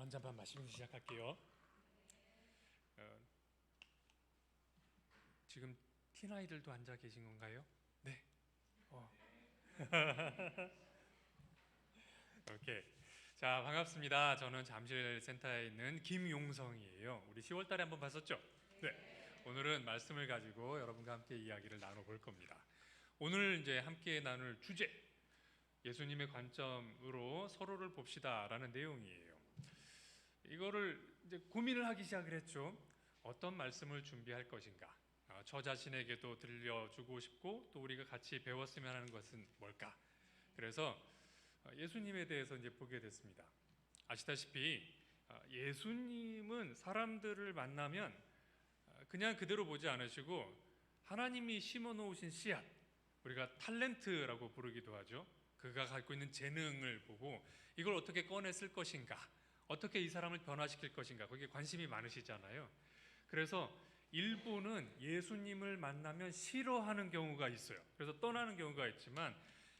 한 잔만 마시면서 시작할게요. 지금 티나이들도 앉아 계신 건가요? 네. 오케이. 자, 반갑습니다. 저는 잠실 센터에 있는 김용성이에요. 우리 10월 달에 한번 봤었죠? 네. 오늘은 말씀을 가지고 여러분과 함께 이야기를 나눠볼 겁니다. 오늘 이제 함께 나눌 주제, 예수님의 관점으로 서로를 봅시다라는 내용이에요. 이거를 이제 고민을 하기 시작을 했죠. 어떤 말씀을 준비할 것인가? 저 자신에게도 들려주고 싶고 또 우리가 같이 배웠으면 하는 것은 뭘까? 그래서 예수님에 대해서 이제 보게 됐습니다. 아시다시피 예수님은 사람들을 만나면 그냥 그대로 보지 않으시고 하나님이 심어 놓으신 씨앗, 우리가 탤런트라고 부르기도 하죠. 그가 갖고 있는 재능을 보고 이걸 어떻게 꺼내 쓸 것인가, 어떻게 이 사람을 변화시킬 것인가, 거기에 관심이 많으시잖아요. 그래서 일부는 예수님을 만나면 싫어하는 경우가 있어요. 그래서 떠나는 경우가 있지만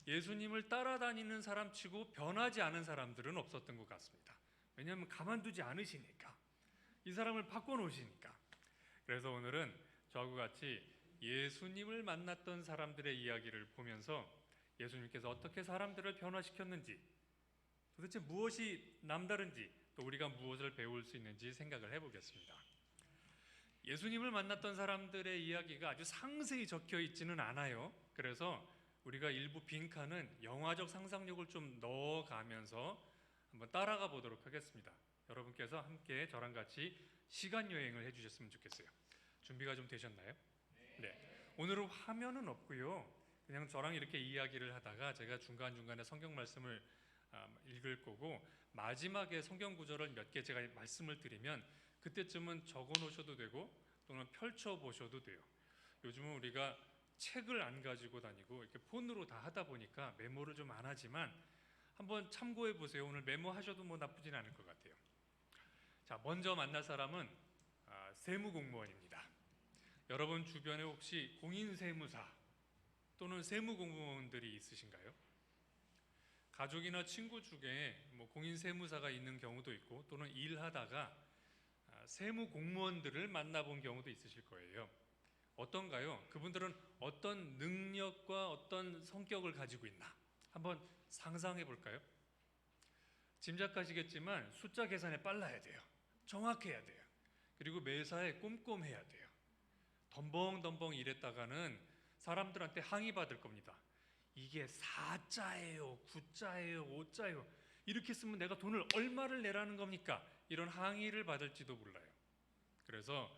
예수님을 따라다니는 사람치고 변하지 않은 사람들은 없었던 것 같습니다. 왜냐하면 가만두지 않으시니까, 이 사람을 바꿔놓으시니까. 그래서 오늘은 저하고 같이 예수님을 만났던 사람들의 이야기를 보면서 예수님께서 어떻게 사람들을 변화시켰는지, 도대체 무엇이 남다른지, 또 우리가 무엇을 배울 수 있는지 생각을 해보겠습니다. 예수님을 만났던 사람들의 이야기가 아주 상세히 적혀 있지는 않아요. 그래서 우리가 일부 빈칸은 영화적 상상력을 좀 넣어가면서 한번 따라가 보도록 하겠습니다. 여러분께서 함께 저랑 같이 시간 여행을 해주셨으면 좋겠어요. 준비가 좀 되셨나요? 네. 오늘은 화면은 없고요. 그냥 저랑 이렇게 이야기를 하다가 제가 중간중간에 성경 말씀을 읽을 거고, 마지막에 성경 구절을 몇 개 제가 말씀을 드리면 그때쯤은 적어 놓으셔도 되고 또는 펼쳐 보셔도 돼요. 요즘은 우리가 책을 안 가지고 다니고 이렇게 폰으로 다 하다 보니까 메모를 좀 안 하지만 한번 참고해 보세요. 오늘 메모하셔도 뭐 나쁘진 않을 것 같아요. 자, 먼저 만날 사람은 세무공무원입니다. 여러분 주변에 혹시 공인세무사 또는 세무공무원들이 있으신가요? 가족이나 친구 중에 뭐 공인세무사가 있는 경우도 있고 또는 일하다가 세무공무원들을 만나본 경우도 있으실 거예요. 어떤가요? 그분들은 어떤 능력과 어떤 성격을 가지고 있나? 한번 상상해 볼까요? 짐작하시겠지만 숫자 계산에 빨라야 돼요. 정확해야 돼요. 그리고 매사에 꼼꼼해야 돼요. 덤벙덤벙 일했다가는 사람들한테 항의받을 겁니다. 이게 4자예요, 9자예요, 5자예요. 이렇게 쓰면 내가 돈을 얼마를 내라는 겁니까? 이런 항의를 받을지도 몰라요. 그래서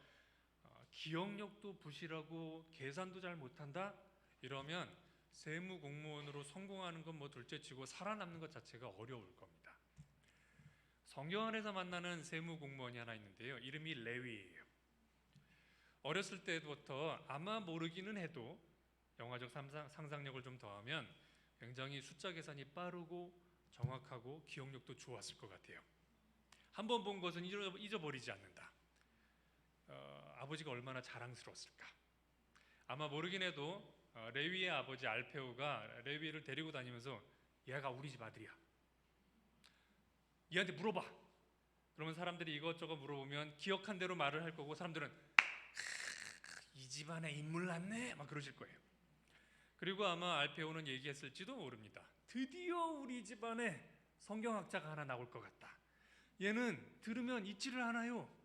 기억력도 부실하고 계산도 잘 못한다? 이러면 세무공무원으로 성공하는 건 뭐 둘째치고 살아남는 것 자체가 어려울 겁니다. 성경 안에서 만나는 세무공무원이 하나 있는데요. 이름이 레위예요. 어렸을 때부터 아마 모르기는 해도 영화적 상상력을 좀 더하면 굉장히 숫자 계산이 빠르고 정확하고 기억력도 좋았을 것 같아요. 한번 본 것은 잊어버리지 않는다. 아버지가 얼마나 자랑스러웠을까. 아마 모르긴 해도 레위의 아버지 알페오가 레위를 데리고 다니면서 얘가 우리 집 아들이야, 얘한테 물어봐. 그러면 사람들이 이것저것 물어보면 기억한 대로 말을 할 거고, 사람들은 이 집안에 인물 났네 막 그러실 거예요. 그리고 아마 알페오는 얘기했을지도 모릅니다. 드디어 우리 집안에 성경학자가 하나 나올 것 같다. 얘는 들으면 잊지를 않아요.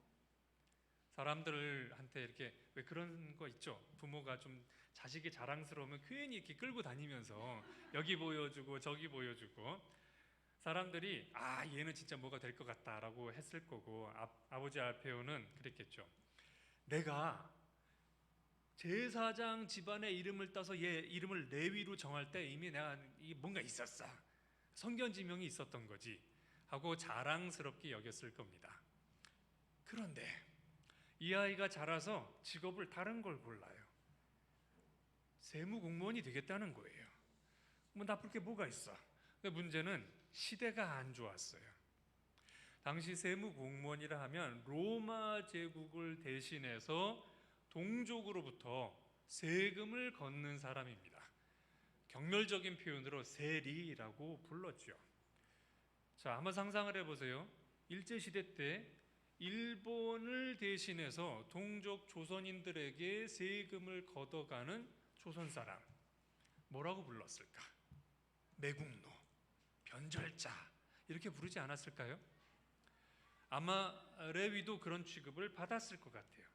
사람들한테 이렇게 왜 그런 거 있죠? 부모가 좀 자식이 자랑스러우면 괜히 이렇게 끌고 다니면서 여기 보여주고 저기 보여주고, 사람들이 얘는 진짜 뭐가 될 것 같다라고 했을 거고, 아버지 알페오는 그랬겠죠. 내가 제사장 집안의 이름을 따서 얘 이름을 레위로 정할 때 이미 내가 뭔가 있었어, 선견지명이 있었던 거지 하고 자랑스럽게 여겼을 겁니다. 그런데 이 아이가 자라서 직업을 다른 걸 골라요. 세무공무원이 되겠다는 거예요. 뭐 나쁠 게 뭐가 있어. 근데 문제는 시대가 안 좋았어요. 당시 세무공무원이라 하면 로마 제국을 대신해서 동족으로부터 세금을 걷는 사람입니다. 경멸적인 표현으로 세리라고 불렀죠. 자, 한번 상상을 해보세요. 일제시대 때 일본을 대신해서 동족 조선인들에게 세금을 걷어가는 조선 사람, 뭐라고 불렀을까? 매국노, 변절자, 이렇게 부르지 않았을까요? 아마 레위도 그런 취급을 받았을 것 같아요.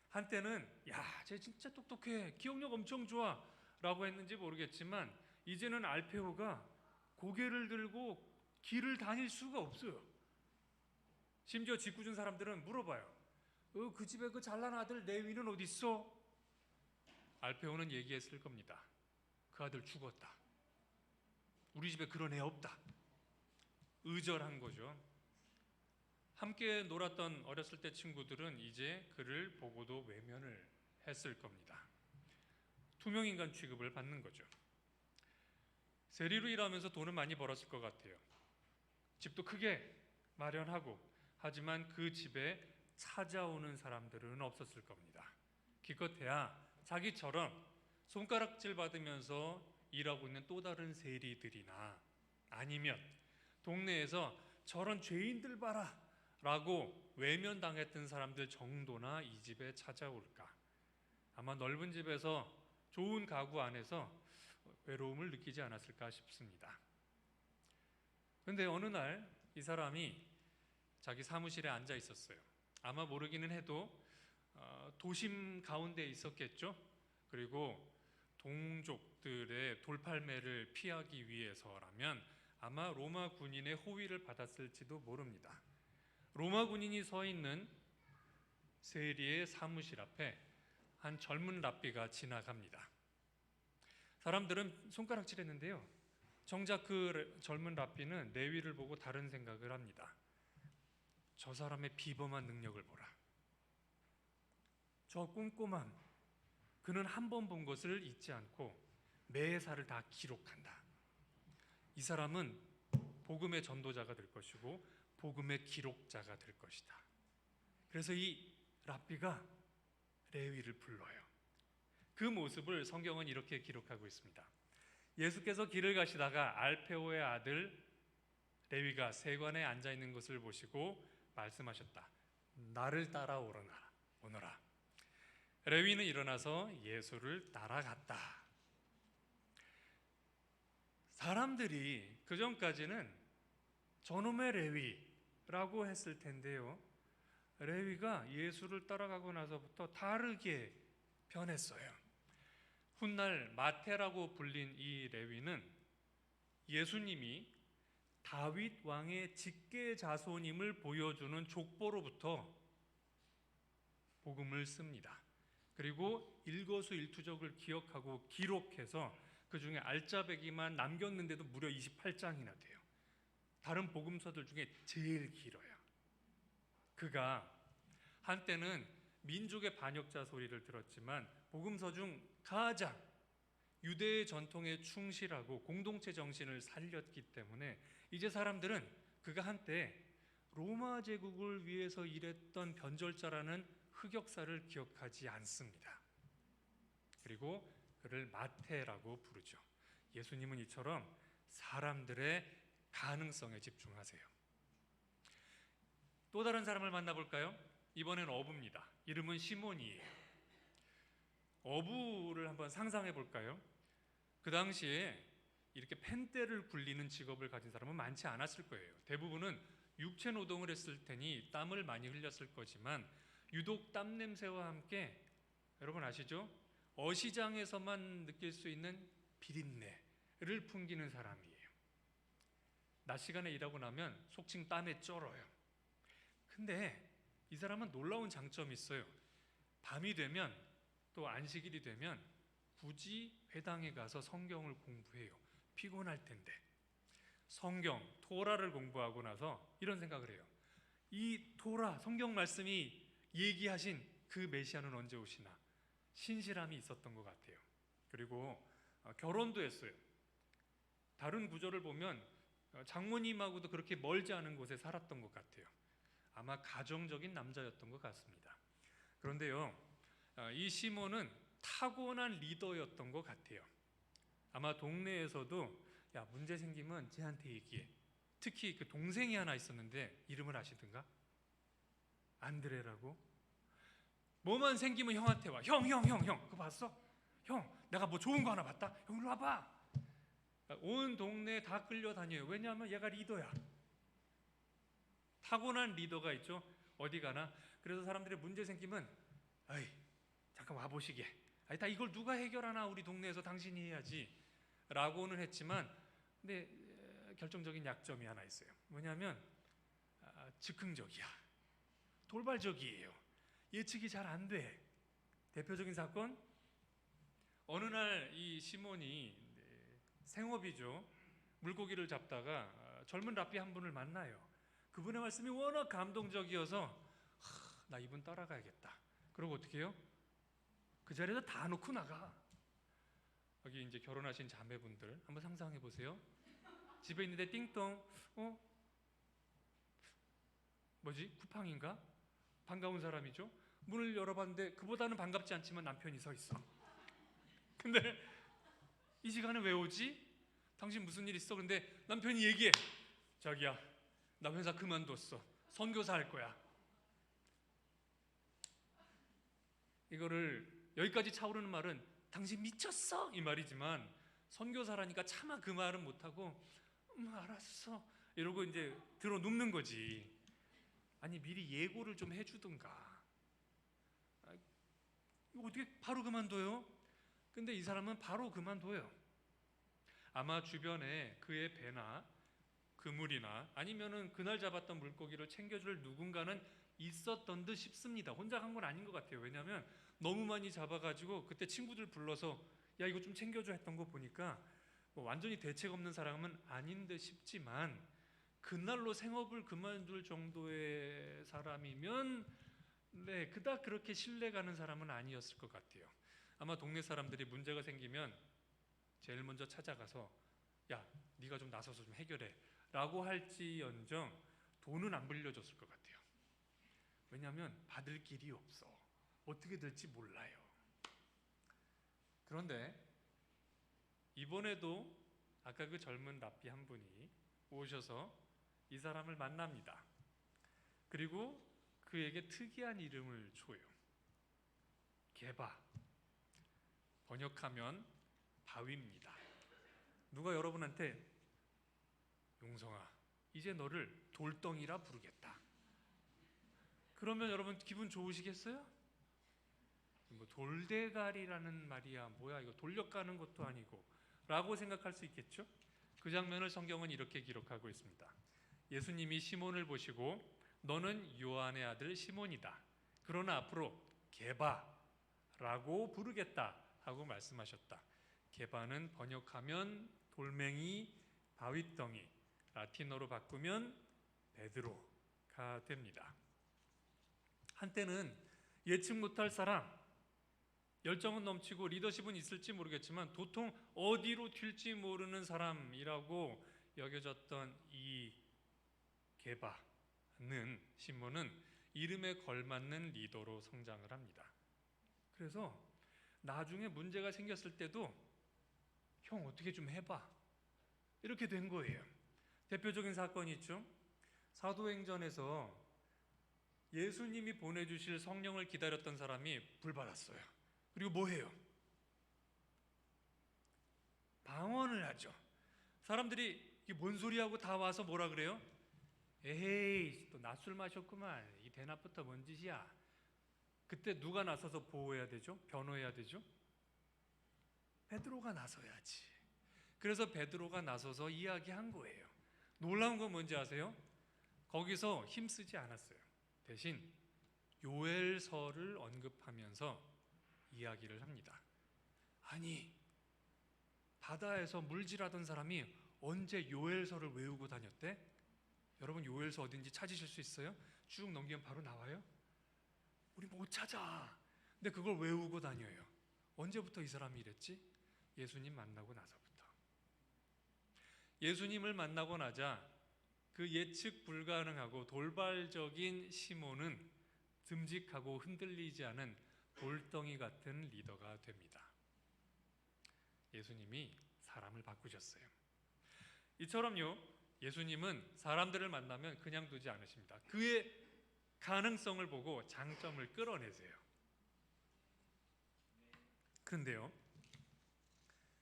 한때는 야, 쟤 진짜 똑똑해, 기억력 엄청 좋아 라고 했는지 모르겠지만 이제는 알페오가 고개를 들고 길을 다닐 수가 없어요. 심지어 짓궂은 사람들은 물어봐요. 그 집에 그 잘난 아들 레위는 어디 있어? 알페오는 얘기했을 겁니다. 그 아들 죽었다. 우리 집에 그런 애 없다. 의절한 거죠. 함께 놀았던 어렸을 때 친구들은 이제 그를 보고도 외면을 했을 겁니다. 투명인간 취급을 받는 거죠. 세리로 일하면서 돈은 많이 벌었을 것 같아요. 집도 크게 마련하고, 하지만 그 집에 찾아오는 사람들은 없었을 겁니다. 기껏해야 자기처럼 손가락질 받으면서 일하고 있는 또 다른 세리들이나, 아니면 동네에서 저런 죄인들 봐라 라고 외면당했던 사람들 정도나 이 집에 찾아올까. 아마 넓은 집에서 좋은 가구 안에서 외로움을 느끼지 않았을까 싶습니다. 그런데 어느 날 이 사람이 자기 사무실에 앉아 있었어요. 아마 모르기는 해도 도심 가운데 있었겠죠. 그리고 동족들의 돌팔매를 피하기 위해서라면 아마 로마 군인의 호위를 받았을지도 모릅니다. 로마 군인이 서 있는 세리의 사무실 앞에 한 젊은 랍비가 지나갑니다. 사람들은 손가락질했는데요, 정작 그 젊은 랍비는 레위를 보고 다른 생각을 합니다. 저 사람의 비범한 능력을 보라. 저 꼼꼼함. 그는 한 번 본 것을 잊지 않고 매사를 다 기록한다. 이 사람은 복음의 전도자가 될 것이고 복음의 기록자가 될 것이다. 그래서 이 랍비가 레위를 불러요. 그 모습을 성경은 이렇게 기록하고 있습니다. 예수께서 길을 가시다가 알페오의 아들 레위가 세관에 앉아 있는 것을 보시고 말씀하셨다. 나를 따라오너라. 레위는 일어나서 예수를 따라갔다. 사람들이 그전까지는 저놈의 레위라고 했을 텐데요, 레위가 예수를 따라가고 나서부터 다르게 변했어요. 훗날 마태라고 불린 이 레위는 예수님이 다윗 왕의 직계 자손임을 보여주는 족보로부터 복음을 씁니다. 그리고 일거수일투족을 기억하고 기록해서 그 중에 알짜배기만 남겼는데도 무려 28장이나 돼요. 다른 복음서들 중에 제일 길어요. 그가 한때는 민족의 반역자 소리를 들었지만 복음서 중 가장 유대의 전통에 충실하고 공동체 정신을 살렸기 때문에 이제 사람들은 그가 한때 로마 제국을 위해서 일했던 변절자라는 흑역사를 기억하지 않습니다. 그리고 그를 마태라고 부르죠. 예수님은 이처럼 사람들의 가능성에 집중하세요. 또 다른 사람을 만나볼까요? 이번엔 어부입니다. 이름은 시몬이에요. 어부를 한번 상상해 볼까요? 그 당시에 이렇게 펜대를 굴리는 직업을 가진 사람은 많지 않았을 거예요. 대부분은 육체 노동을 했을 테니 땀을 많이 흘렸을 거지만 유독 땀 냄새와 함께, 여러분 아시죠? 어시장에서만 느낄 수 있는 비린내를 풍기는 사람이에요. 낮 시간에 일하고 나면 속칭 땀에 쩔어요. 근데 이 사람은 놀라운 장점이 있어요. 밤이 되면, 또 안식일이 되면 굳이 회당에 가서 성경을 공부해요. 피곤할 텐데. 성경, 토라를 공부하고 나서 이런 생각을 해요. 이 토라, 성경 말씀이 얘기하신 그 메시아는 언제 오시나? 신실함이 있었던 것 같아요. 그리고 결혼도 했어요. 다른 구절을 보면 장모님하고도 그렇게 멀지 않은 곳에 살았던 것 같아요. 아마 가정적인 남자였던 것 같습니다. 그런데요, 이 시몬은 타고난 리더였던 것 같아요. 아마 동네에서도 야, 문제 생기면 쟤한테 얘기해. 특히 그 동생이 하나 있었는데 이름을 아시든가? 안드레라고. 뭐만 생기면 형한테 와. 형 그거 봤어? 형 내가 뭐 좋은 거 하나 봤다. 형 일로 와봐. 온 동네 다 끌려다녀요. 왜냐하면 얘가 리더야. 타고난 리더가 있죠. 어디 가나. 그래서 사람들이 문제 생기면 아이 잠깐 와보시게. 아이 다 이걸 누가 해결하나 우리 동네에서 당신이 해야지 라고는 했지만, 근데 결정적인 약점이 하나 있어요. 뭐냐면 즉흥적이야. 돌발적이에요. 예측이 잘 안 돼. 대표적인 사건, 어느 날 이 시몬이 생업이죠. 물고기를 잡다가 젊은 랍비 한 분을 만나요. 그분의 말씀이 워낙 감동적이어서 나 이분 따라가야겠다. 그러고 어떻게 해요? 그 자리에서 다 놓고 나가. 여기 이제 결혼하신 자매분들 한번 상상해 보세요. 집에 있는데 띵동, 뭐지? 쿠팡인가? 반가운 사람이죠. 문을 열어봤는데 그보다는 반갑지 않지만 남편이 서 있어. 근데 이 시간에 왜 오지? 당신 무슨 일 있어? 근데 남편이 얘기해. 자기야, 나 회사 그만뒀어. 선교사 할 거야. 이거를 여기까지 차오르는 말은 당신 미쳤어? 이 말이지만 선교사라니까 차마 그 말은 못하고 알았어 이러고 이제 들어 눕는 거지. 아니 미리 예고를 좀 해주든가. 이거 어떻게 바로 그만둬요? 근데 이 사람은 바로 그만둬요. 아마 주변에 그의 배나 그물이나 아니면은 그날 잡았던 물고기를 챙겨줄 누군가는 있었던 듯 싶습니다. 혼자 간 건 아닌 것 같아요. 왜냐하면 너무 많이 잡아가지고 그때 친구들 불러서 야 이거 좀 챙겨줘 했던 거 보니까 뭐 완전히 대책 없는 사람은 아닌 듯 싶지만, 그날로 생업을 그만둘 정도의 사람이면 그닥 그렇게 신뢰가는 사람은 아니었을 것 같아요. 아마 동네 사람들이 문제가 생기면 제일 먼저 찾아가서 야 네가 좀 나서서 좀 해결해 라고 할지언정 돈은 안 빌려줬을 것 같아요. 왜냐하면 받을 길이 없어. 어떻게 될지 몰라요. 그런데 이번에도 아까 그 젊은 랍비 한 분이 오셔서 이 사람을 만납니다. 그리고 그에게 특이한 이름을 줘요. 게바. 번역하면 바위입니다. 누가 여러분한테 용성아 이제 너를 돌덩이라 부르겠다. 그러면 여러분 기분 좋으시겠어요? 뭐 돌대가리라는 말이야 뭐야 이거 돌려가는 것도 아니고 라고 생각할 수 있겠죠? 그 장면을 성경은 이렇게 기록하고 있습니다. 예수님이 시몬을 보시고 너는 요한의 아들 시몬이다. 그러나 앞으로 게바라고 부르겠다 하고 말씀하셨다. 게바는 번역하면 돌멩이, 바위덩이, 라틴어로 바꾸면 베드로가 됩니다. 한때는 예측 못할 사람, 열정은 넘치고 리더십은 있을지 모르겠지만 도통 어디로 튈지 모르는 사람이라고 여겨졌던 이 게바는 시몬은 이름에 걸맞는 리더로 성장을 합니다. 그래서 나중에 문제가 생겼을 때도 형 어떻게 좀 해봐 이렇게 된 거예요. 대표적인 사건이 있죠. 사도행전에서 예수님이 보내주실 성령을 기다렸던 사람이 불받았어요. 그리고 뭐 해요? 방언을 하죠. 사람들이 이게 뭔 소리하고 다 와서 뭐라 그래요? 에헤이 또 낮술 마셨구만. 이 대낮부터 뭔 짓이야. 그때 누가 나서서 보호해야 되죠? 변호해야 되죠? 베드로가 나서야지. 그래서 베드로가 나서서 이야기한 거예요. 놀라운 건 뭔지 아세요? 거기서 힘쓰지 않았어요. 대신 요엘서를 언급하면서 이야기를 합니다. 아니 바다에서 물질하던 사람이 언제 요엘서를 외우고 다녔대? 여러분 요엘서 어딘지 찾으실 수 있어요? 쭉 넘기면 바로 나와요? 우리 못 찾아. 근데 그걸 외우고 다녀요. 언제부터 이 사람이 이랬지? 예수님 만나고 나서부터. 예수님을 만나고 나자 그 예측 불가능하고 돌발적인 시몬은 듬직하고 흔들리지 않은 돌덩이 같은 리더가 됩니다. 예수님이 사람을 바꾸셨어요. 이처럼요 예수님은 사람들을 만나면 그냥 두지 않으십니다. 그의 가능성을 보고 장점을 끌어내세요. 그런데요,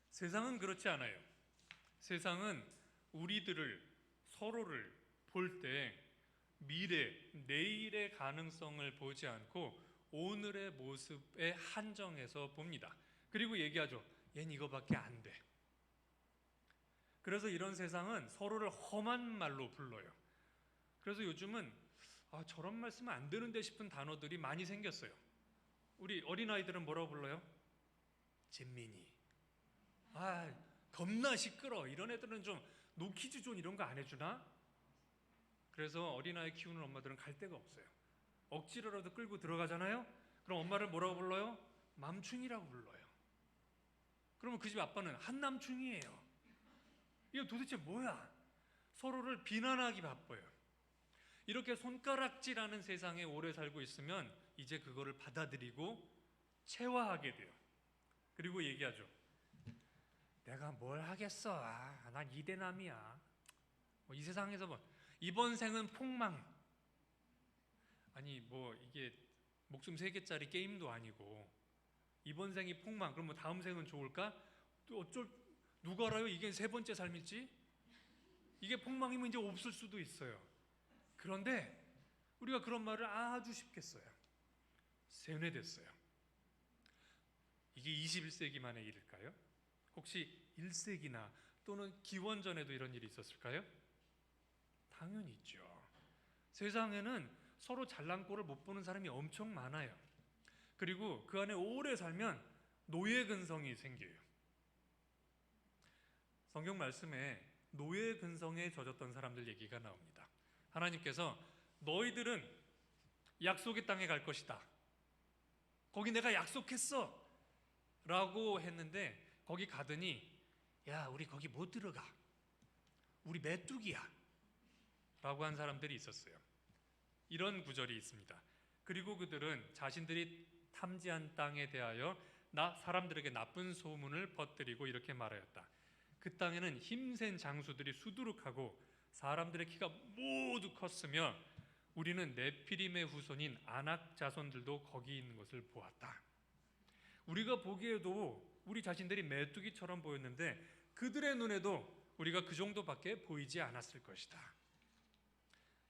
세상은 그렇지 않아요. 세상은 우리들을, 서로를 볼 때 미래, 내일의 가능성을 보지 않고 오늘의 모습에 한정해서 봅니다. 그리고 얘기하죠. 얜 이거밖에 안 돼. 그래서 이런 세상은 서로를 험한 말로 불러요. 그래서 요즘은 저런 말 쓰면 안 되는데 싶은 단어들이 많이 생겼어요. 우리 어린아이들은 뭐라고 불러요? 진민이. 겁나 시끄러. 이런 애들은 좀 노키즈 존 이런 거 안 해주나? 그래서 어린아이 키우는 엄마들은 갈 데가 없어요. 억지로라도 끌고 들어가잖아요. 그럼 엄마를 뭐라고 불러요? 맘충이라고 불러요. 그러면 그 집 아빠는 한남충이에요. 이거 도대체 뭐야? 서로를 비난하기 바빠요. 이렇게 손가락질하는 세상에 오래 살고 있으면 이제 그거를 받아들이고 체화하게 돼요. 그리고 얘기하죠. 내가 뭘 하겠어? 난 이대남이야. 이 세상에서 이번 생은 폭망. 아니 이게 목숨 3개짜리 게임도 아니고 이번 생이 폭망. 그럼 다음 생은 좋을까? 또 누가 알아요? 이게 3번째 삶일지? 이게 폭망이면 이제 없을 수도 있어요. 그런데 우리가 그런 말을 아주 쉽게 써요. 세뇌됐어요. 이게 21세기만의 일일까요? 혹시 1세기나 또는 기원전에도 이런 일이 있었을까요? 당연히 있죠. 세상에는 서로 잘난 꼴을 못 보는 사람이 엄청 많아요. 그리고 그 안에 오래 살면 노예 근성이 생겨요. 성경 말씀에 노예 근성에 젖었던 사람들 얘기가 나옵니다. 하나님께서 너희들은 약속의 땅에 갈 것이다. 거기 내가 약속했어. 라고 했는데 거기 가더니 야, 우리 거기 못 들어가. 우리 메뚜기야. 라고 한 사람들이 있었어요. 이런 구절이 있습니다. 그리고 그들은 자신들이 탐지한 땅에 대하여 사람들에게 나쁜 소문을 퍼뜨리고 이렇게 말하였다. 그 땅에는 힘센 장수들이 수두룩하고 사람들의 키가 모두 컸으며 우리는 네피림의 후손인 아낙 자손들도 거기 있는 것을 보았다. 우리가 보기에도 우리 자신들이 메뚜기처럼 보였는데 그들의 눈에도 우리가 그 정도밖에 보이지 않았을 것이다.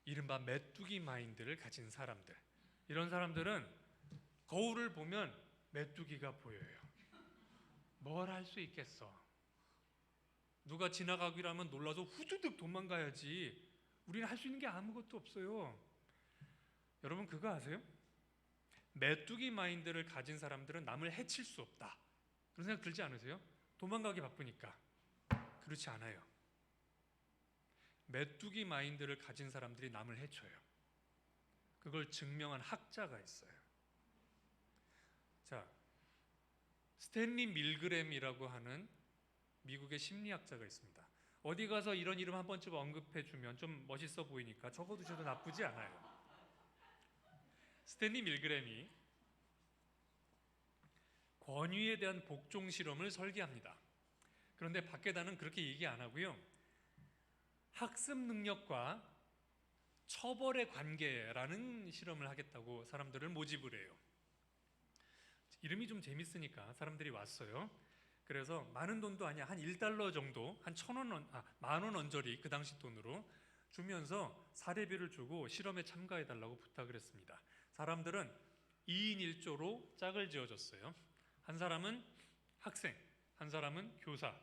이른바 메뚜기 마인드를 가진 사람들, 이런 사람들은 거울을 보면 메뚜기가 보여요. 뭘 할 수 있겠어? 누가 지나가기로 하면 놀라서 후두둑 도망가야지. 우리는 할 수 있는 게 아무것도 없어요. 여러분 그거 아세요? 메뚜기 마인드를 가진 사람들은 남을 해칠 수 없다. 그런 생각 들지 않으세요? 도망가기 바쁘니까. 그렇지 않아요. 메뚜기 마인드를 가진 사람들이 남을 해쳐요. 그걸 증명한 학자가 있어요. 자, 스탠리 밀그램이라고 하는 미국의 심리학자가 있습니다. 어디 가서 이런 이름 한 번쯤 언급해주면 좀 멋있어 보이니까 적어두셔도 나쁘지 않아요. 스탠리 밀그램이 권위에 대한 복종 실험을 설계합니다. 그런데 밖에다는 그렇게 얘기 안 하고요. 학습 능력과 처벌의 관계라는 실험을 하겠다고 사람들을 모집을 해요. 이름이 좀 재밌으니까 사람들이 왔어요. 그래서 많은 돈도 아니야. 한 $1 정도, 한 10,000원 언저리 그 당시 돈으로 주면서 사례비를 주고 실험에 참가해달라고 부탁을 했습니다. 사람들은 2인 1조로 짝을 지어줬어요. 한 사람은 학생, 한 사람은 교사.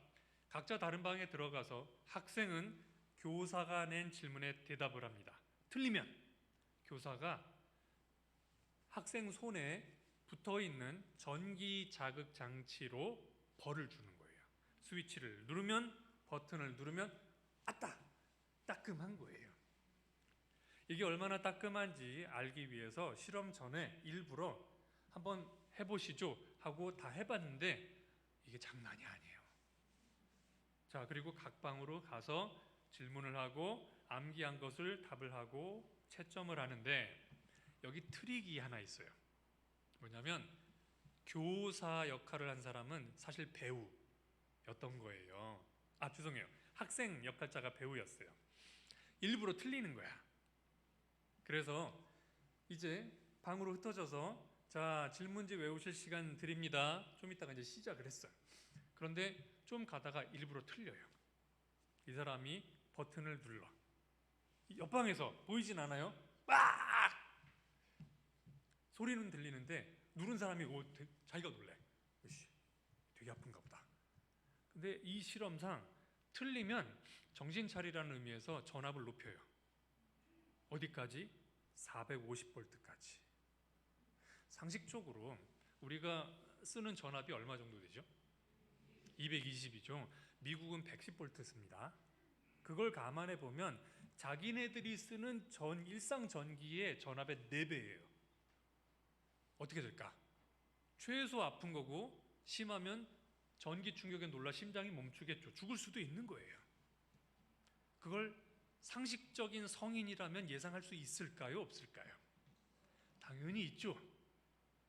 각자 다른 방에 들어가서 학생은 교사가 낸 질문에 대답을 합니다. 틀리면 교사가 학생 손에 붙어있는 전기 자극 장치로 벌을 주는 거예요. 스위치를 누르면, 버튼을 누르면 아따! 따끔한 거예요. 이게 얼마나 따끔한지 알기 위해서 실험 전에 일부러 한번 해보시죠 하고 다 해봤는데 이게 장난이 아니에요. 자, 그리고 각 방으로 가서 질문을 하고 암기한 것을 답을 하고 채점을 하는데 여기 트릭이 하나 있어요. 뭐냐면 교사 역할을 한 사람은 사실 배우였던 거예요. 죄송해요. 학생 역할자가 배우였어요. 일부러 틀리는 거야. 그래서 이제 방으로 흩어져서 자, 질문지 외우실 시간 드립니다. 좀 이따가 이제 시작을 했어요. 그런데 좀 가다가 일부러 틀려요. 이 사람이 버튼을 눌러. 옆방에서 보이진 않아요? 막 소리는 들리는데 누른 사람이 자기가 놀래. 으씨, 되게 아픈가 보다. 근데 이 실험상 틀리면 정신 차리라는 의미에서 전압을 높여요. 어디까지? 450볼트까지. 상식적으로 우리가 쓰는 전압이 얼마 정도 되죠? 220이죠. 미국은 110볼트 씁니다. 그걸 감안해 보면 자기네들이 쓰는 일상 전기의 전압의 4배예요. 어떻게 될까? 최소 아픈 거고 심하면 전기 충격에 놀라 심장이 멈추겠죠. 죽을 수도 있는 거예요. 그걸 상식적인 성인이라면 예상할 수 있을까요? 없을까요? 당연히 있죠.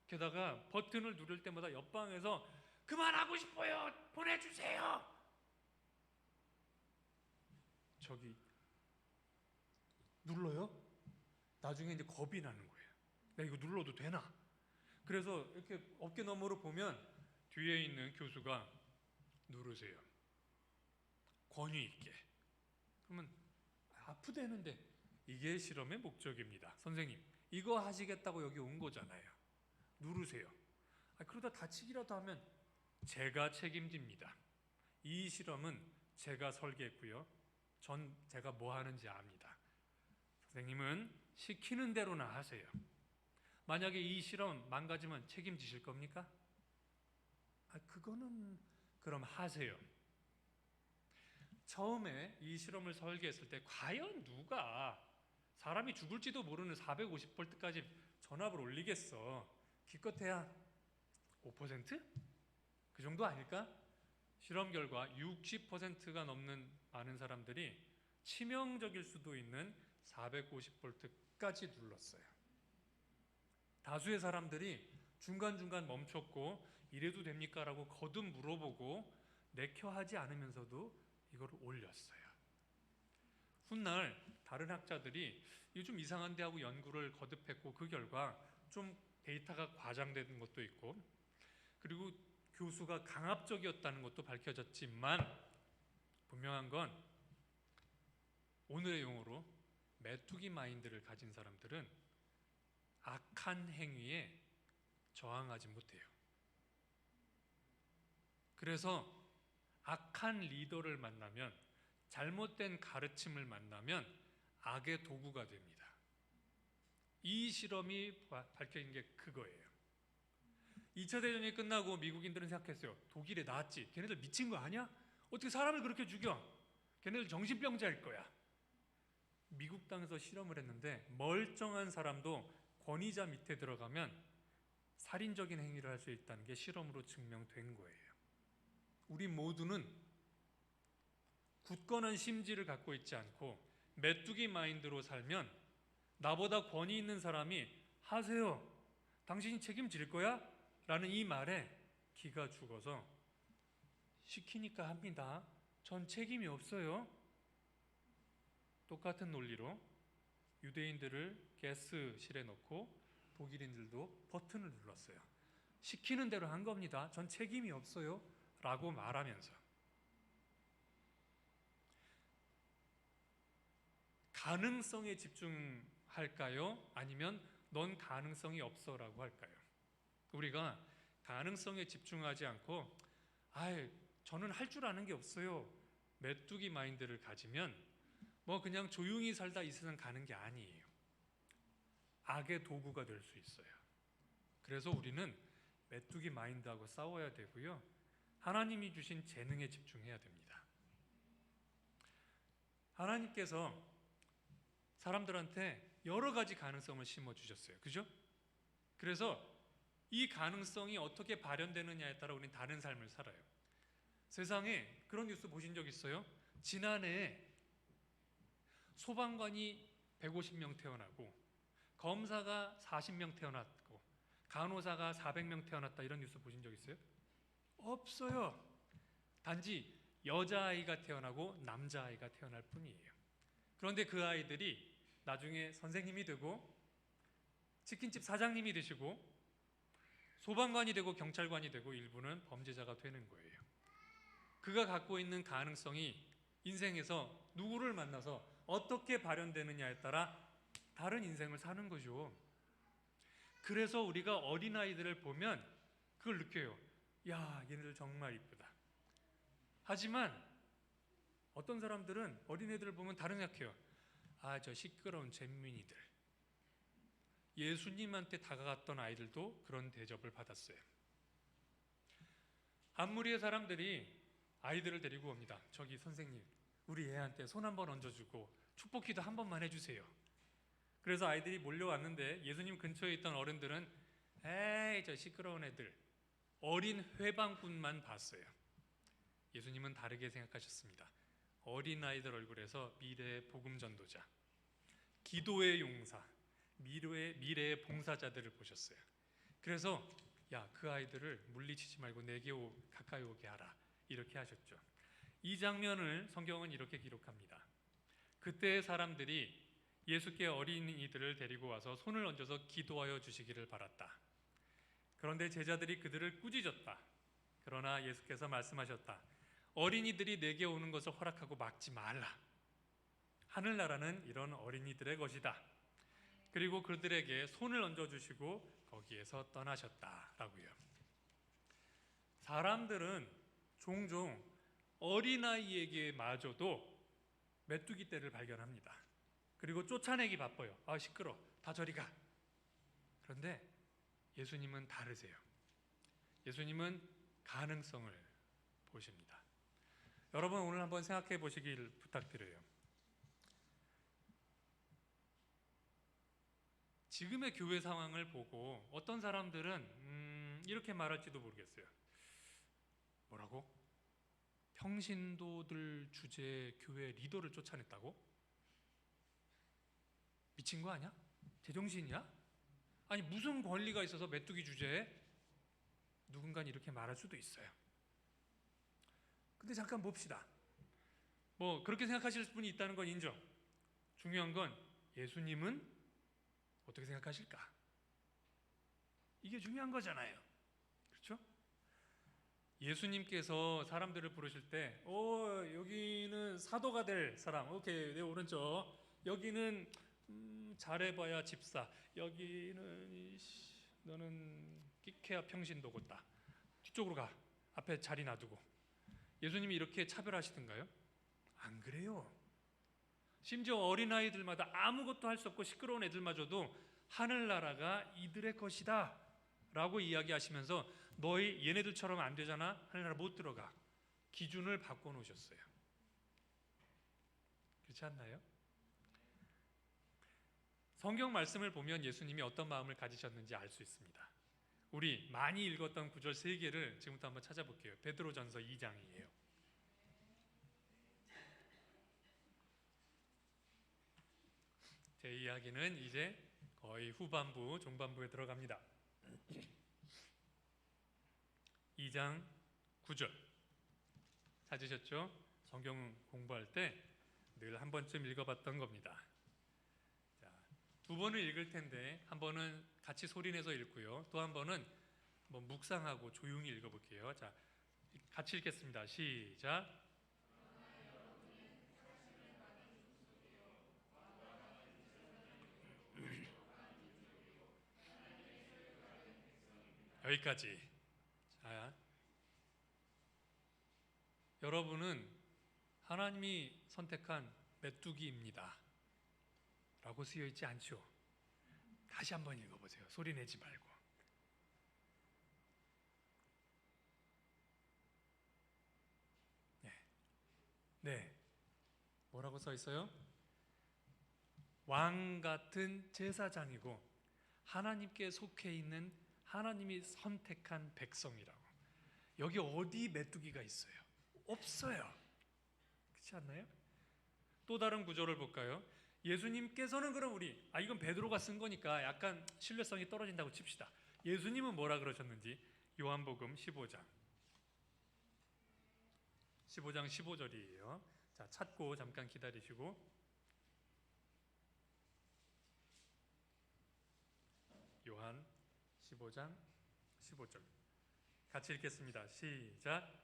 게다가 버튼을 누를 때마다 옆방에서 그만하고 싶어요. 보내주세요. 저기 눌러요? 나중에 이제 겁이 나는 거예요. 내가 이거 눌러도 되나? 그래서 이렇게 어깨 너머로 보면 뒤에 있는 교수가 누르세요. 권위 있게. 그러면 아프대는데 이게 실험의 목적입니다. 선생님, 이거 하시겠다고 여기 온 거잖아요. 누르세요. 그러다 다치기라도 하면 제가 책임집니다. 이 실험은 제가 설계했고요. 제가 뭐 하는지 압니다. 선생님은 시키는 대로나 하세요. 만약에 이 실험 망가지면 책임지실 겁니까? 그거는 그럼 하세요. 처음에 이 실험을 설계했을 때 과연 누가 사람이 죽을지도 모르는 450볼트까지 전압을 올리겠어? 기껏해야 5%? 그 정도 아닐까? 실험 결과 60%가 넘는 많은 사람들이 치명적일 수도 있는 450볼트까지 눌렀어요. 다수의 사람들이 중간중간 멈췄고 이래도 됩니까? 라고 거듭 물어보고 내켜하지 않으면서도 이걸 올렸어요. 훗날 다른 학자들이 이거 좀 이상한데 하고 연구를 거듭했고 그 결과 좀 데이터가 과장된 것도 있고 그리고 교수가 강압적이었다는 것도 밝혀졌지만 분명한 건 오늘의 용어로 메뚜기 마인드를 가진 사람들은 악한 행위에 저항하지 못해요. 그래서 악한 리더를 만나면 잘못된 가르침을 만나면 악의 도구가 됩니다. 이 실험이 밝혀진 게 그거예요. 2차 대전이 끝나고 미국인들은 생각했어요. 독일에 나왔지. 걔네들 미친 거 아니야? 어떻게 사람을 그렇게 죽여? 걔네들 정신병자일 거야. 미국 땅에서 실험을 했는데 멀쩡한 사람도 권위자 밑에 들어가면 살인적인 행위를 할 수 있다는 게 실험으로 증명된 거예요. 우리 모두는 굳건한 심지를 갖고 있지 않고 메뚜기 마인드로 살면 나보다 권위 있는 사람이 하세요. 당신이 책임질 거야? 라는 이 말에 기가 죽어서 시키니까 합니다. 전 책임이 없어요. 똑같은 논리로 유대인들을 가스실에 넣고 독일인들도 버튼을 눌렀어요. 시키는 대로 한 겁니다. 전 책임이 없어요. 라고 말하면서 가능성에 집중할까요? 아니면 넌 가능성이 없어 라고 할까요? 우리가 가능성에 집중하지 않고 저는 할 줄 아는 게 없어요. 메뚜기 마인드를 가지면 뭐 그냥 조용히 살다 이 세상 가는 게 아니에요. 악의 도구가 될 수 있어요. 그래서 우리는 메뚜기 마인드하고 싸워야 되고요. 하나님이 주신 재능에 집중해야 됩니다. 하나님께서 사람들한테 여러 가지 가능성을 심어주셨어요. 그죠? 그래서 이 가능성이 어떻게 발현되느냐에 따라 우리는 다른 삶을 살아요. 세상에 그런 뉴스 보신 적 있어요? 지난해 소방관이 150명 태어나고 검사가 40명 태어났고 간호사가 400명 태어났다 이런 뉴스 보신 적 있어요? 없어요. 단지 여자아이가 태어나고 남자아이가 태어날 뿐이에요. 그런데 그 아이들이 나중에 선생님이 되고 치킨집 사장님이 되시고 소방관이 되고 경찰관이 되고 일부는 범죄자가 되는 거예요. 그가 갖고 있는 가능성이 인생에서 누구를 만나서 어떻게 발현되느냐에 따라 다른 인생을 사는 거죠. 그래서 우리가 어린아이들을 보면 그걸 느껴요. 야, 얘네들 정말 이쁘다. 하지만 어떤 사람들은 어린애들을 보면 다른 생각해요. 아, 저 시끄러운 잼민이들. 예수님한테 다가갔던 아이들도 그런 대접을 받았어요. 한 무리의 사람들이 아이들을 데리고 옵니다. 저기 선생님, 우리 애한테 손 한번 얹어주고 축복기도 한 번만 해주세요. 그래서 아이들이 몰려왔는데 예수님 근처에 있던 어른들은 에이, 저 시끄러운 애들, 어린 회방꾼만 봤어요. 예수님은 다르게 생각하셨습니다. 어린아이들 얼굴에서 미래의 복음 전도자, 기도의 용사, 미래의 봉사자들을 보셨어요. 그래서 야, 그 아이들을 물리치지 말고 내게 가까이 오게 하라, 이렇게 하셨죠. 이 장면을 성경은 이렇게 기록합니다. 그때의 사람들이 예수께 어린이들을 데리고 와서 손을 얹어서 기도하여 주시기를 바랐다. 그런데 제자들이 그들을 꾸짖었다. 그러나 예수께서 말씀하셨다. 어린이들이 내게 오는 것을 허락하고 막지 말라. 하늘나라는 이런 어린이들의 것이다. 그리고 그들에게 손을 얹어주시고 거기에서 떠나셨다라고요. 사람들은 종종 어린아이에게마저도 메뚜기 떼를 발견합니다. 그리고 쫓아내기 바빠요. 아, 시끄러, 다 저리 가. 그런데 예수님은 다르세요. 예수님은 가능성을 보십니다. 여러분, 오늘 한번 생각해 보시길 부탁드려요. 지금의 교회 상황을 보고 어떤 사람들은 이렇게 말할지도 모르겠어요. 뭐라고? 평신도들 주제 교회 리더를 쫓아냈다고? 미친 거 아니야? 제정신이야? 아니, 무슨 권리가 있어서 메뚜기 주제에? 누군가는 이렇게 말할 수도 있어요. 근데 잠깐 봅시다. 뭐 그렇게 생각하실 분이 있다는 건 인정. 중요한 건 예수님은 어떻게 생각하실까? 이게 중요한 거잖아요. 그렇죠? 예수님께서 사람들을 부르실 때 여기는 사도가 될 사람, 오케이, 내 오른쪽. 여기는 잘해봐야 집사. 여기는 너는 끼케야 평신도겠다. 뒤쪽으로 가. 앞에 자리 놔두고. 예수님이 이렇게 차별하시던가요? 안 그래요. 심지어 어린아이들마다 아무것도 할 수 없고 시끄러운 애들마저도 하늘나라가 이들의 것이다 라고 이야기하시면서 너희 얘네들처럼 안 되잖아, 하늘나라 못 들어가. 기준을 바꿔놓으셨어요. 그렇지 않나요? 성경 말씀을 보면 예수님이 어떤 마음을 가지셨는지 알 수 있습니다. 우리 많이 읽었던 구절 3개를 지금부터 한번 찾아볼게요. 베드로전서 2장이에요. 제 이야기는 이제 거의 후반부, 중반부에 들어갑니다. 2장 9절 찾으셨죠? 성경 공부할 때 늘 한 번쯤 읽어봤던 겁니다. 자, 2번을 읽을 텐데 한 번은 같이 소리내서 읽고요. 또 한 번은 뭐 묵상하고 조용히 읽어볼게요. 자, 같이 읽겠습니다. 시작. 여기까지. 자, 여러분은 하나님이 선택한 메뚜기입니다 라고 쓰여있지 않죠? 다시 한번 읽어보세요. 소리 내지 말고. 네. 뭐라고 써있어요? 왕 같은 제사장이고 하나님께 속해 있는 하나님이 선택한 백성이라고. 여기 어디 메뚜기가 있어요? 없어요. 그렇지 않나요? 또 다른 구절을 볼까요? 예수님께서는 그럼 이건 베드로가 쓴 거니까 약간 신뢰성이 떨어진다고 칩시다. 예수님은 뭐라 그러셨는지 요한복음 15장 15절이에요. 자, 찾고 잠깐 기다리시고 15장 15절 같이 읽겠습니다. 시작.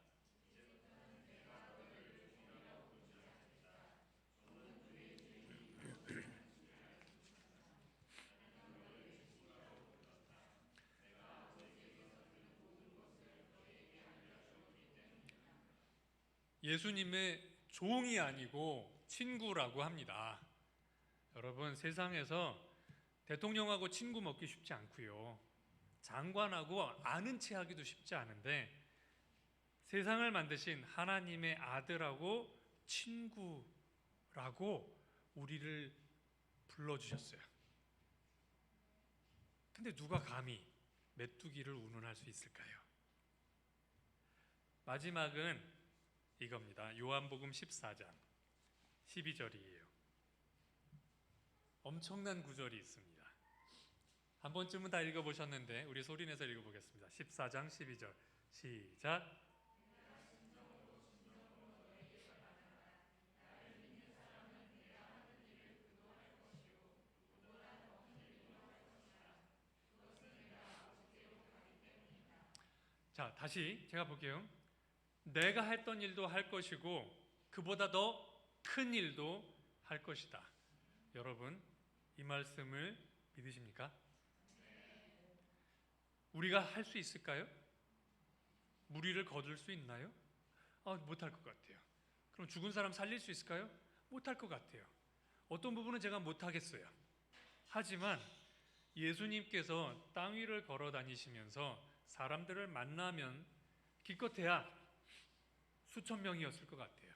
예수님의 종이 아니고 친구라고 합니다. 여러분, 세상에서 대통령하고 친구 먹기 쉽지 않고요, 장관하고 아는 체 하기도 쉽지 않은데 세상을 만드신 하나님의 아들하고 친구라고 우리를 불러주셨어요. 근데 누가 감히 메뚜기를 운운할 수 있을까요? 마지막은 이겁니다. 요한복음 14장 12절이에요. 엄청난 구절이 있습니다. 한 번쯤은 다 읽어보셨는데 우리 소리내서 읽어보겠습니다. 14장 12절 시작. 자, 다시 제가 볼게요. 내가 했던 일도 할 것이고 그보다 더 큰 일도 할 것이다. 여러분, 이 말씀을 믿으십니까? 우리가 할 수 있을까요? 무리를 거둘 수 있나요? 못할 것 같아요. 그럼 죽은 사람 살릴 수 있을까요? 못할 것 같아요. 어떤 부분은 제가 못하겠어요. 하지만 예수님께서 땅 위를 걸어 다니시면서 사람들을 만나면 기껏해야 수천 명이었을 것 같아요.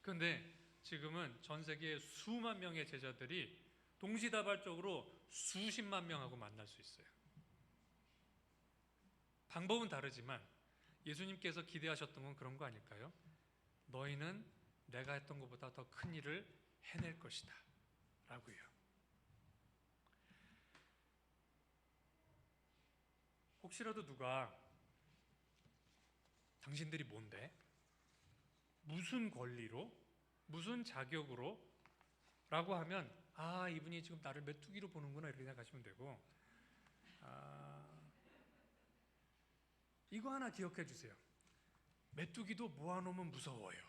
그런데 지금은 전 세계 수만 명의 제자들이 동시다발적으로 수십만 명하고 만날 수 있어요. 방법은 다르지만 예수님께서 기대하셨던 건 그런 거 아닐까요? 너희는 내가 했던 것보다 더 큰 일을 해낼 것이다 라고요. 혹시라도 누가 당신들이 뭔데? 무슨 권리로? 무슨 자격으로? 라고 하면 이분이 지금 나를 메뚜기로 보는구나 이렇게 생각하시면 되고, 이거 하나 기억해 주세요. 메뚜기도 모아놓으면 무서워요.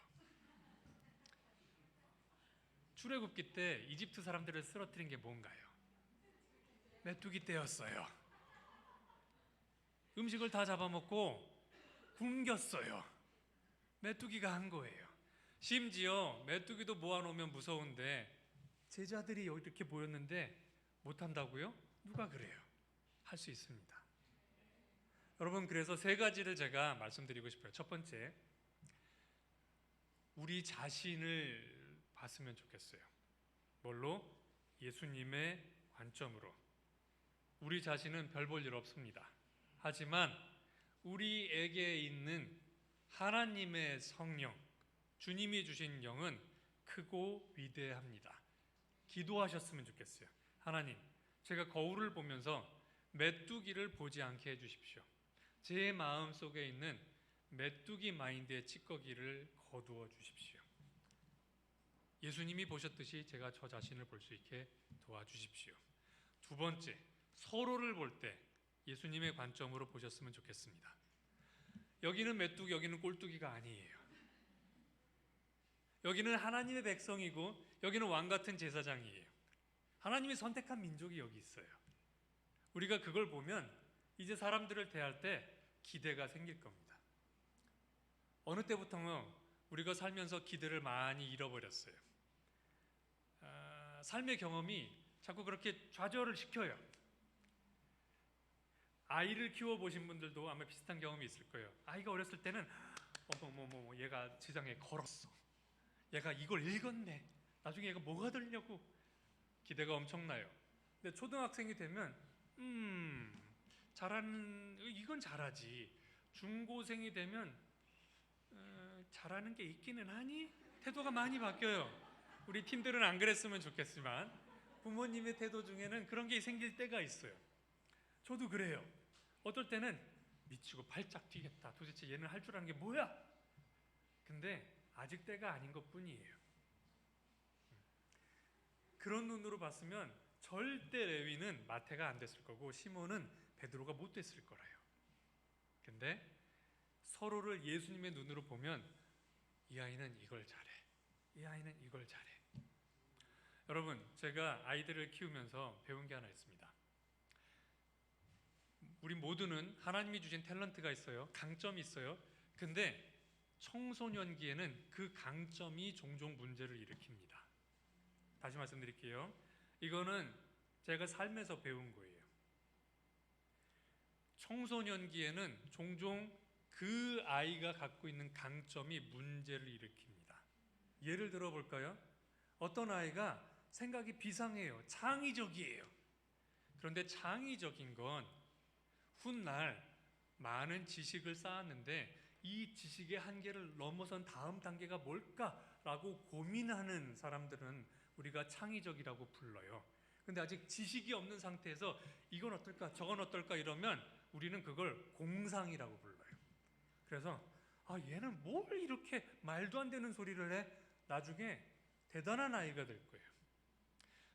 출애굽기 때 이집트 사람들을 쓰러뜨린 게 뭔가요? 메뚜기 떼였어요. 음식을 다 잡아먹고 굶겼어요. 메뚜기가 한 거예요. 심지어 메뚜기도 모아놓으면 무서운데 제자들이 여기 이렇게 모였는데 못한다고요? 누가 그래요? 할 수 있습니다. 여러분, 그래서 세 가지를 제가 말씀드리고 싶어요. 첫 번째, 우리 자신을 봤으면 좋겠어요. 뭘로? 예수님의 관점으로. 우리 자신은 별 볼 일 없습니다. 하지만 우리에게 있는 하나님의 성령, 주님이 주신 영은 크고 위대합니다. 기도하셨으면 좋겠어요. 하나님, 제가 거울을 보면서 메뚜기를 보지 않게 해주십시오. 제 마음 속에 있는 메뚜기 마인드의 찌꺼기를 거두어 주십시오. 예수님이 보셨듯이 제가 저 자신을 볼 수 있게 도와주십시오. 두 번째, 서로를 볼 때 예수님의 관점으로 보셨으면 좋겠습니다. 여기는 메뚜기, 여기는 꼴뚜기가 아니에요. 여기는 하나님의 백성이고 여기는 왕같은 제사장이에요. 하나님이 선택한 민족이 여기 있어요. 우리가 그걸 보면 이제 사람들을 대할 때 기대가 생길 겁니다. 어느 때부터는 우리가 살면서 기대를 많이 잃어버렸어요. 삶의 경험이 자꾸 그렇게 좌절을 시켜요. 아이를 키워보신 분들도 아마 비슷한 경험이 있을 거예요. 아이가 어렸을 때는 어머머머 얘가 지장에 걸었어, 얘가 이걸 읽었네, 나중에 얘가 뭐가 되려고 기대가 엄청나요. 근데 초등학생이 되면 잘하는, 이건 잘하지. 중고생이 되면 잘하는 게 있기는 하니? 태도가 많이 바뀌어요. 우리 팀들은 안 그랬으면 좋겠지만 부모님의 태도 중에는 그런 게 생길 때가 있어요. 저도 그래요. 어떨 때는 미치고 발작 뛰겠다, 도대체 얘는 할 줄 아는 게 뭐야? 근데 아직 때가 아닌 것 뿐이에요. 그런 눈으로 봤으면 절대 레위는 마태가 안 됐을 거고 시몬은 베드로가 못 됐을 거래요. 근데 서로를 예수님의 눈으로 보면 이 아이는 이걸 잘해, 이 아이는 이걸 잘해. 여러분, 제가 아이들을 키우면서 배운 게 하나 있습니다. 우리 모두는 하나님이 주신 탤런트가 있어요. 강점이 있어요. 근데 청소년기에는 그 강점이 종종 문제를 일으킵니다. 다시 말씀드릴게요. 이거는 제가 삶에서 배운 거예요. 청소년기에는 종종 그 아이가 갖고 있는 강점이 문제를 일으킵니다. 예를 들어 볼까요? 어떤 아이가 생각이 비상해요. 창의적이에요. 그런데 창의적인 건 훗날 많은 지식을 쌓았는데 이 지식의 한계를 넘어선 다음 단계가 뭘까라고 고민하는 사람들은 우리가 창의적이라고 불러요. 근데 아직 지식이 없는 상태에서 이건 어떨까 저건 어떨까 이러면 우리는 그걸 공상이라고 불러요. 그래서 얘는 뭘 이렇게 말도 안 되는 소리를 해? 나중에 대단한 아이가 될 거예요.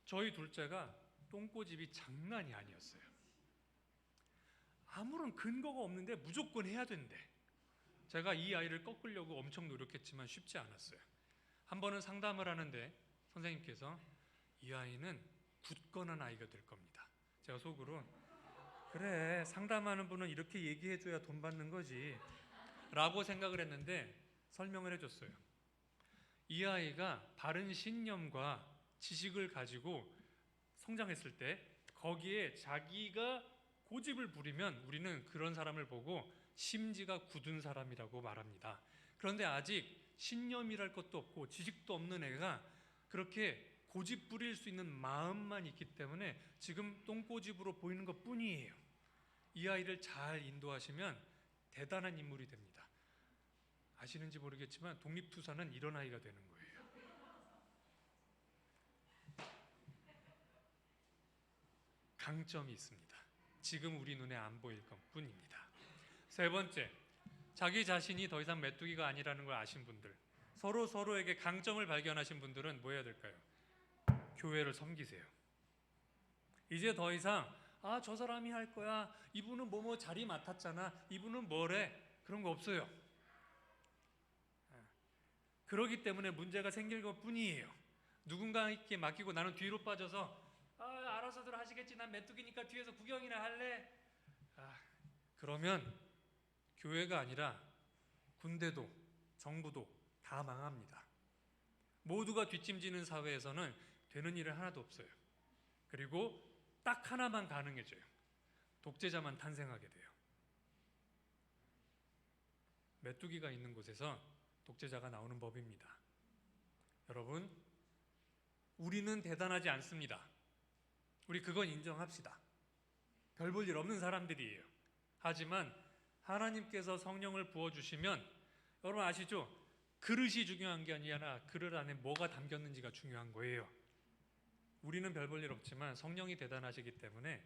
저희 둘째가 똥꼬집이 장난이 아니었어요. 아무런 근거가 없는데 무조건 해야 된대. 제가 이 아이를 꺾으려고 엄청 노력했지만 쉽지 않았어요. 한 번은 상담을 하는데 선생님께서 이 아이는 굳건한 아이가 될 겁니다. 제가 속으로 그래, 상담하는 분은 이렇게 얘기해줘야 돈 받는 거지 라고 생각을 했는데 설명을 해줬어요. 이 아이가 바른 신념과 지식을 가지고 성장했을 때 거기에 자기가 고집을 부리면 우리는 그런 사람을 보고 심지가 굳은 사람이라고 말합니다. 그런데 아직 신념이랄 것도 없고 지식도 없는 애가 그렇게 고집 부릴 수 있는 마음만 있기 때문에 지금 똥꼬집으로 보이는 것 뿐이에요. 이 아이를 잘 인도하시면 대단한 인물이 됩니다. 아시는지 모르겠지만 독립투사는 이런 아이가 되는 거예요. 강점이 있습니다. 지금 우리 눈에 안 보일 것뿐입니다. 세 번째, 자기 자신이 더 이상 메뚜기가 아니라는 걸 아신 분들, 서로에게 강점을 발견하신 분들은 뭐 해야 될까요? 교회를 섬기세요. 이제 더 이상 저 사람이 할 거야, 이분은 뭐뭐 자리 맡았잖아, 이분은 뭐래, 그런 거 없어요. 그러기 때문에 문제가 생길 것뿐이에요. 누군가에게 맡기고 나는 뒤로 빠져서 알아서들 하시겠지, 난 메뚜기니까 뒤에서 구경이나 할래. 그러면 교회가 아니라 군대도 정부도 다 망합니다. 모두가 뒷짐지는 사회에서는 되는 일은 하나도 없어요. 그리고 딱 하나만 가능해져요. 독재자만 탄생하게 돼요. 메뚜기가 있는 곳에서 독재자가 나오는 법입니다. 여러분, 우리는 대단하지 않습니다. 우리 그건 인정합시다. 별 볼 일 없는 사람들이에요. 하지만 하나님께서 성령을 부어주시면 여러분 아시죠? 그릇이 중요한 게 아니라 그릇 안에 뭐가 담겼는지가 중요한 거예요. 우리는 별 볼 일 없지만 성령이 대단하시기 때문에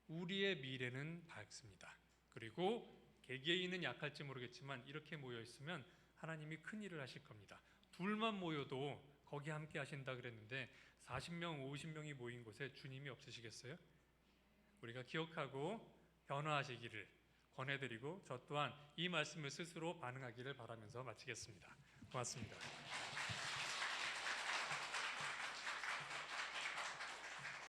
우리의 미래는 밝습니다. 그리고 개개인은 약할지 모르겠지만 이렇게 모여있으면 하나님이 큰 일을 하실 겁니다. 둘만 모여도 거기 함께 하신다 그랬는데 40명, 50명이 모인 곳에 주님이 없으시겠어요? 우리가 기억하고 변화하시기를 권해드리고 저 또한 이 말씀을 스스로 반응하기를 바라면서 마치겠습니다. 고맙습니다.